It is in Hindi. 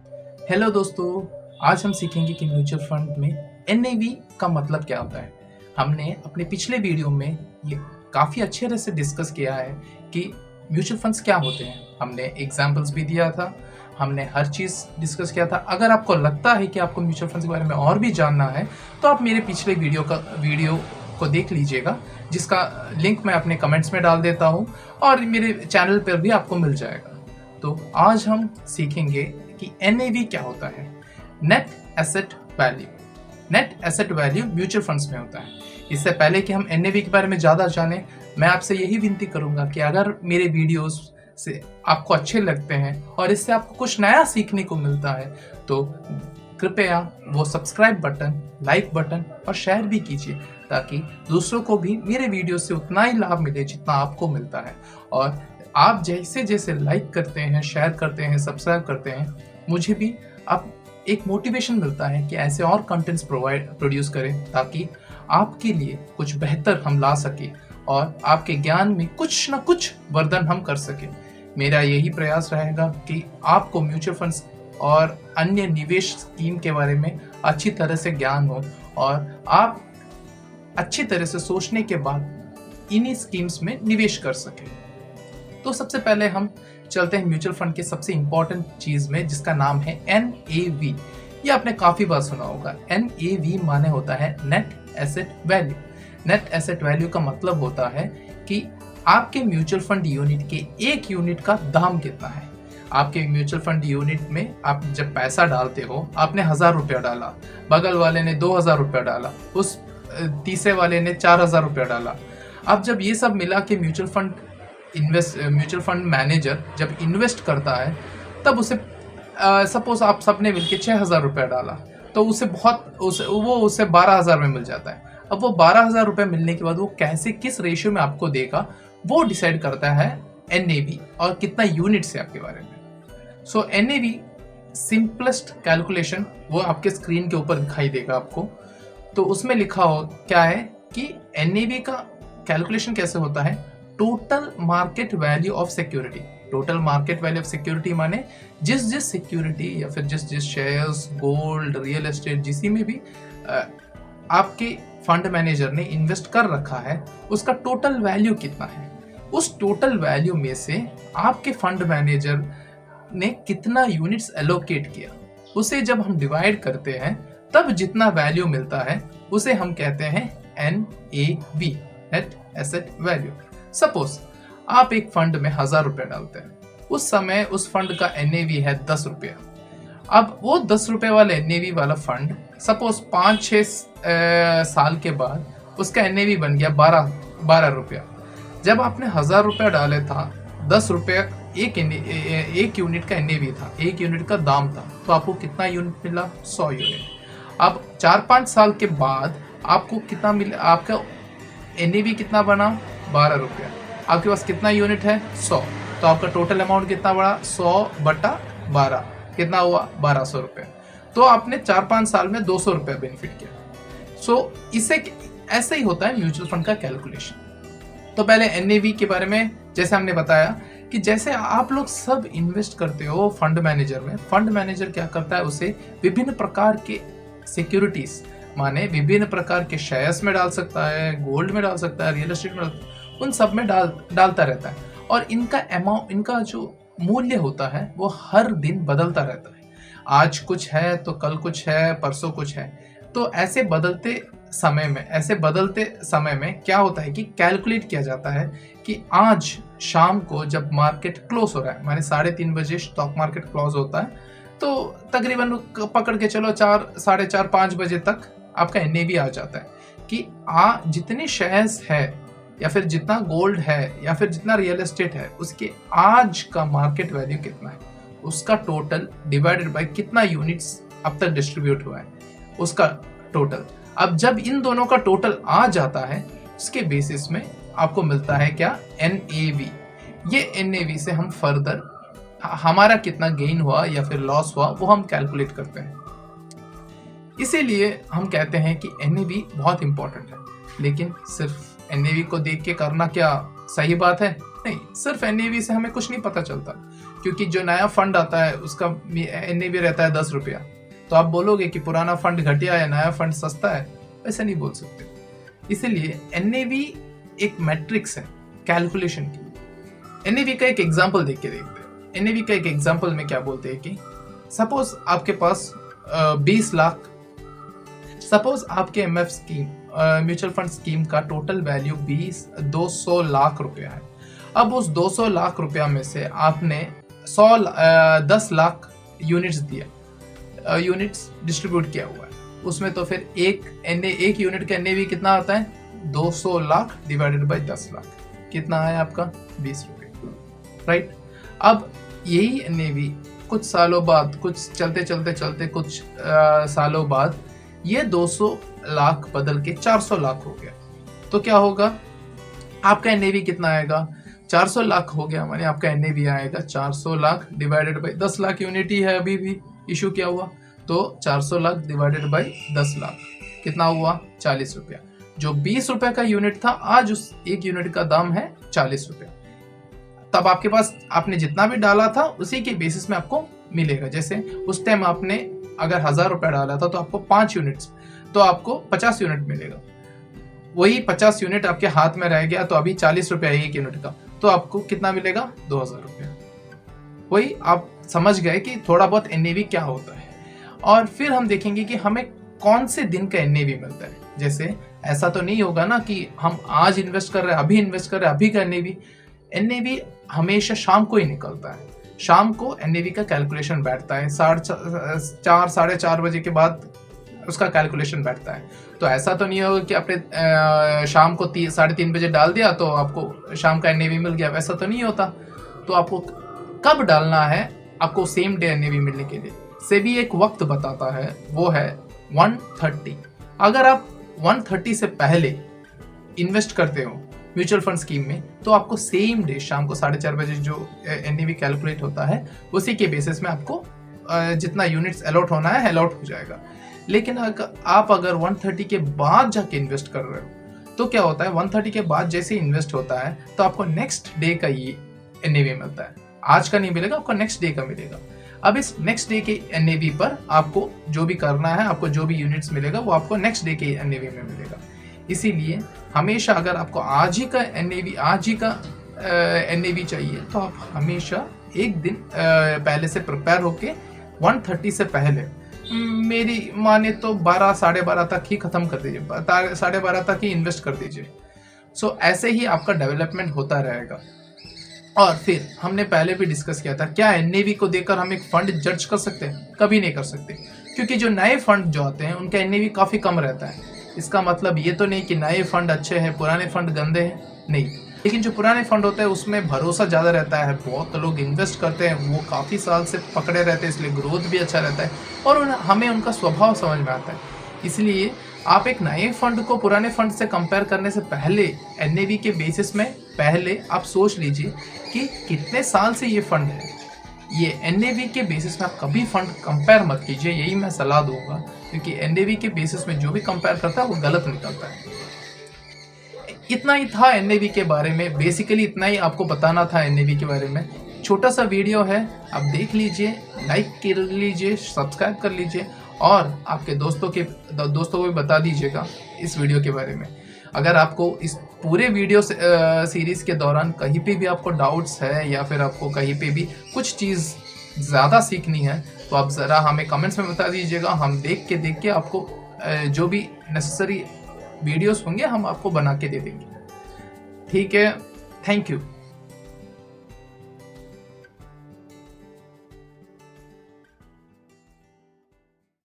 हेलो दोस्तों, आज हम सीखेंगे कि म्यूचुअल फंड में एनएवी का मतलब क्या होता है। हमने अपने पिछले वीडियो में ये काफ़ी अच्छे तरह से डिस्कस किया है कि म्यूचुअल फंड्स क्या होते हैं। हमने एग्जांपल्स भी दिया था, हमने हर चीज़ डिस्कस किया था। अगर आपको लगता है कि आपको म्यूचुअल फंड्स के बारे में और भी जानना है तो आप मेरे पिछले वीडियो को देख लीजिएगा, जिसका लिंक मैं अपने कमेंट्स में डाल देता हूँ और मेरे चैनल पर भी आपको मिल जाएगा। तो आज हम सीखेंगे कि एनएवी क्या होता है। Net asset value. Net asset value mutual funds में होता है। इससे पहले कि हम एनएवी के बारे में ज़्यादा जानें, मैं आपसे यही विनती करूंगा कि अगर मेरे वीडियोस से आपको अच्छे लगते हैं और इससे आपको कुछ नया सीखने को मिलता है तो कृपया वो सब्सक्राइब बटन, लाइक बटन और शेयर भी कीजिए, ताकि दूसरों को भी मेरे वीडियो से उतना ही लाभ मिले जितना आपको मिलता है। और आप जैसे जैसे लाइक करते हैं, शेयर करते हैं, सब्सक्राइब करते हैं, मुझे भी अब एक मोटिवेशन मिलता है कि ऐसे और कंटेंट्स प्रोड्यूस करें, ताकि आपके लिए कुछ बेहतर हम ला सके और आपके ज्ञान में कुछ ना कुछ वर्धन हम कर सकें। मेरा यही प्रयास रहेगा कि आपको म्यूचुअल फंड्स और अन्य निवेश स्कीम के बारे में अच्छी तरह से ज्ञान हो और आप अच्छी तरह से सोचने के बाद इन्हीं स्कीम्स में निवेश कर सकें। तो सबसे पहले हम चलते हैं म्यूचुअल फंड के सबसे इंपॉर्टेंट चीज में, जिसका नाम है एनएवी। ये आपने काफी बार सुना होगा। एनएवी माने होता है net asset value. Net asset value का मतलब होता है कि आपके म्यूचुअल फंड यूनिट के एक यूनिट का दाम कितना है। आपके म्यूचुअल फंड यूनिट में आप जब पैसा डालते हो, आपने 1000 रुपया डाला, बगल वाले ने 2000 रुपया डाला, उस तीसरे वाले ने 4000 रुपया डाला। अब जब ये सब मिला के म्यूचुअल फंड मैनेजर जब इन्वेस्ट करता है, तब उसे सपोज आप सबने मिलके 6000 रुपया डाला, तो उसे उसे 12000 में मिल जाता है। अब वो 12000 रुपये मिलने के बाद वो कैसे, किस रेशियो में आपको देगा, वो डिसाइड करता है एनएवी, और कितना यूनिट्स है आपके बारे में। सो एनएवी सिंपलेस्ट कैलकुलेशन वो आपके स्क्रीन के ऊपर दिखाई देगा आपको। तो उसमें लिखा हो क्या है कि एनएवी का कैलकुलेशन कैसे होता है। Total market value of security. Total market value of security माने जिस सिक्योरिटी या फिर जिस शेयर्स, गोल्ड, रियल एस्टेट, जिसी में भी आपके फंड मैनेजर ने इन्वेस्ट कर रखा है, उसका टोटल वैल्यू कितना है। उस टोटल वैल्यू में से आपके फंड मैनेजर ने कितना यूनिट्स एलोकेट किया, उसे जब हम डिवाइड करते हैं तब जितना वैल्यू मिलता है उसे हम कहते हैं NAV, net asset value. Suppose आप एक फंड में 1000 रुपया डालते हैं, उस समय उस फंड का एनएवी है 10 रुपया। अब वो 10 रुपये वाले एनएवी वाला फंड सपोज 5-6 साल के बाद उसका एनएवी बन गया 12 रुपया। जब आपने 1000 रुपया डाले था, 10 रुपया एक यूनिट का एनएवी था, एक यूनिट का दाम था, तो आपको कितना यूनिट मिला? 100 यूनिट। अब 4-5 साल के बाद आपको कितना मिला? आपका एनएवी कितना बना? 12 रुपया। आपके पास कितना यूनिट है? 100। तो आपका टोटल अमाउंट कितना बढ़ा? 100/12 कितना हुआ? 1200 रुपये। तो आपने 4-5 साल में 200 रुपया बेनिफिट किया। सो इससे ऐसे ही होता है म्यूचुअल फंड का कैलकुलेशन। तो पहले एनएवी के बारे में जैसे हमने बताया कि जैसे आप लोग सब इन्वेस्ट करते हो फंड मैनेजर में, फंड मैनेजर क्या करता है, उसे विभिन्न प्रकार के सिक्योरिटीज माने विभिन्न प्रकार के शेयर्स में डाल सकता है, गोल्ड में डाल सकता है, रियल एस्टेट में, उन सब में डालता रहता है। और इनका जो मूल्य होता है वो हर दिन बदलता रहता है। आज कुछ है तो कल कुछ है, परसों कुछ है। तो ऐसे बदलते समय में क्या होता है कि कैलकुलेट किया जाता है कि आज शाम को जब मार्केट क्लोज हो रहा है, माने 3:30 बजे स्टॉक मार्केट क्लोज होता है, तो तकरीबन पकड़ के चलो 4, 4:30, 5 बजे तक आपका एनएवी आ जाता है कि जितने शेयर्स है या फिर जितना गोल्ड है या फिर जितना रियल एस्टेट है, उसके आज का मार्केट वैल्यू कितना है, उसका टोटल डिवाइडेड बाय कितना यूनिट्स अब तक डिस्ट्रीब्यूट हुआ है, उसका टोटल। अब जब इन दोनों का टोटल आ जाता है, उसके बेसिस में आपको मिलता है क्या? एनएवी। ये एनएवी से हम फर्दर हमारा कितना गेन हुआ या फिर लॉस हुआ वो हम कैलकुलेट करते हैं। इसीलिए हम कहते हैं कि एनएवी बहुत इंपॉर्टेंट है। लेकिन सिर्फ एनएवी को देख के करना क्या सही बात है? नहीं, सिर्फ NAV से हमें कुछ नहीं पता चलता, क्योंकि जो नया फंड आता है उसका NAV रहता है 10 रुपया। तो आप बोलोगे कि पुराना फंड घटिया है, नया फंड सस्ता है, ऐसा नहीं बोल सकते। इसीलिए NAV एक मैट्रिक्स है कैलकुलेशन की। NAV का एक एग्जाम्पल देख के देखते हैं। NAV का एक एग्जाम्पल में क्या बोलते हैं कि सपोज आपके पास 20 लाख, सपोज आपके MF scheme mutual fund scheme का टोटल वैल्यू 200 लाख रुपया है। अब उस 200 लाख रुपया में से आपने 10 लाख यूनिट्स दिया, यूनिट्स डिस्ट्रीब्यूट किया हुआ है उसमें। तो फिर एक यूनिट का NAV कितना आता है? 200 लाख डिवाइडेड बाय 10 लाख, कितना है आपका? 20 रुपये, राइट। अब यही NAV कुछ सालों बाद, कुछ चलते कुछ सालों बाद ये 200 लाख बदल के 400 लाख हो गया। तो क्या होगा? आपका NAV कितना आएगा? 400 लाख हो गया, माने आपका NAV आएगा 400 lakh divided by 10 lakh unit ही है अभी भी इशू किया हुआ। तो 400 लाख डिवाइडेड बाय 10 लाख कितना हुआ? 40 रुपया। जो 20 रुपए का यूनिट था, आज उस एक यूनिट का दाम है 40 रुपया। तब आपके पास आपने जितना भी डाला था उसी के बेसिस में आपको मिलेगा। जैसे उस टाइम आपने अगर 1000 रुपया डाला था तो आपको 5 यूनिट्स, तो आपको 50 यूनिट मिलेगा। वही 50 यूनिट आपके हाथ में रह गया तो अभी 40 रुपया एक यूनिट का, तो आपको कितना मिलेगा? 2000 रुपया। वही आप समझ गए कि थोड़ा बहुत NAV क्या होता है। और फिर हम देखेंगे कि हमें कौन से दिन का NAV मिलता है। जैसे ऐसा तो नहीं होगा ना कि हम आज इन्वेस्ट कर रहे हैं, अभी इन्वेस्ट कर रहे हैं, अभी का NAV हमेशा शाम को ही निकलता है। शाम को NAV का कैलकुलेशन बैठता है, 4 साढ़े 4 बजे के बाद उसका कैलकुलेशन बैठता है। तो ऐसा तो नहीं होगा कि आपने शाम को 3:30 बजे डाल दिया तो आपको शाम का NAV मिल गया, वैसा तो नहीं होता। तो आपको कब डालना है, आपको सेम डे NAV मिलने के लिए सेबी एक वक्त बताता है, वो है 1:30। अगर आप 1:30 से पहले इन्वेस्ट करते हो म्यूचुअल फंड स्कीम में, तो आपको सेम डे शाम को 4:30 बजे जो NAV कैलकुलेट होता है उसी के बेसिस में आपको जितना यूनिट्स अलॉट होना है अलॉट हो जाएगा। लेकिन आप अगर 1:30 के बाद जाके इन्वेस्ट कर रहे हो तो क्या होता है? 1:30 के बाद जैसे इन्वेस्ट होता है तो आपको नेक्स्ट डे का ये NAV मिलता है। आज का नहीं मिलेगा, आपको नेक्स्ट डे का मिलेगा। अब इस नेक्स्ट डे के NAV पर आपको जो भी करना है, आपको जो भी यूनिट्स मिलेगा वो आपको नेक्स्ट डे के NAV में मिलेगा। इसीलिए हमेशा अगर आपको आज ही का NAV चाहिए तो आप हमेशा एक दिन पहले से प्रिपेयर होके 1:30 से पहले, मेरी माने तो 12 साढ़े 12 तक ही खत्म कर दीजिए, 12:30 तक ही इन्वेस्ट कर दीजिए। सो ऐसे ही आपका डेवलपमेंट होता रहेगा। और फिर हमने पहले भी डिस्कस किया था, क्या NAV को देखकर हम एक फंड जज कर सकते हैं? कभी नहीं कर सकते, क्योंकि जो नए फंड जो आते हैं उनका NAV काफ़ी कम रहता है। इसका मतलब ये तो नहीं कि नए फंड अच्छे हैं, पुराने फंड गंदे हैं, नहीं। लेकिन जो पुराने फंड होते हैं उसमें भरोसा ज़्यादा रहता है, बहुत लोग इन्वेस्ट करते हैं, वो काफ़ी साल से पकड़े रहते हैं, इसलिए ग्रोथ भी अच्छा रहता है और हमें उनका स्वभाव समझ में आता है। इसलिए आप एक नए फंड को पुराने फंड से कंपेयर करने से पहले NAV के बेसिस में पहले आप सोच लीजिए कि कितने साल से ये फंड है। ये NAV के बेसिस में आप कभी फंड कंपेयर मत कीजिए, यही मैं सलाह दूंगा, क्योंकि NAV के बेसिस में जो भी कंपेयर करता है वो गलत निकलता है। इतना ही था NAV के बारे में, बेसिकली इतना ही आपको बताना था NAV के बारे में। छोटा सा वीडियो है, आप देख लीजिए, लाइक कर लीजिए, सब्सक्राइब कर लीजिए और आपके दोस्तों को भी बता दीजिएगा इस वीडियो के बारे में। अगर आपको इस पूरे वीडियो सीरीज़ के दौरान कहीं पे भी आपको डाउट्स है या फिर आपको कहीं पे भी कुछ चीज़ ज़्यादा सीखनी है तो आप ज़रा हमें कमेंट्स में बता दीजिएगा। हम देख के आपको जो भी नेसेसरी वीडियोस होंगे हम आपको बना के दे देंगे। ठीक है, थैंक यू।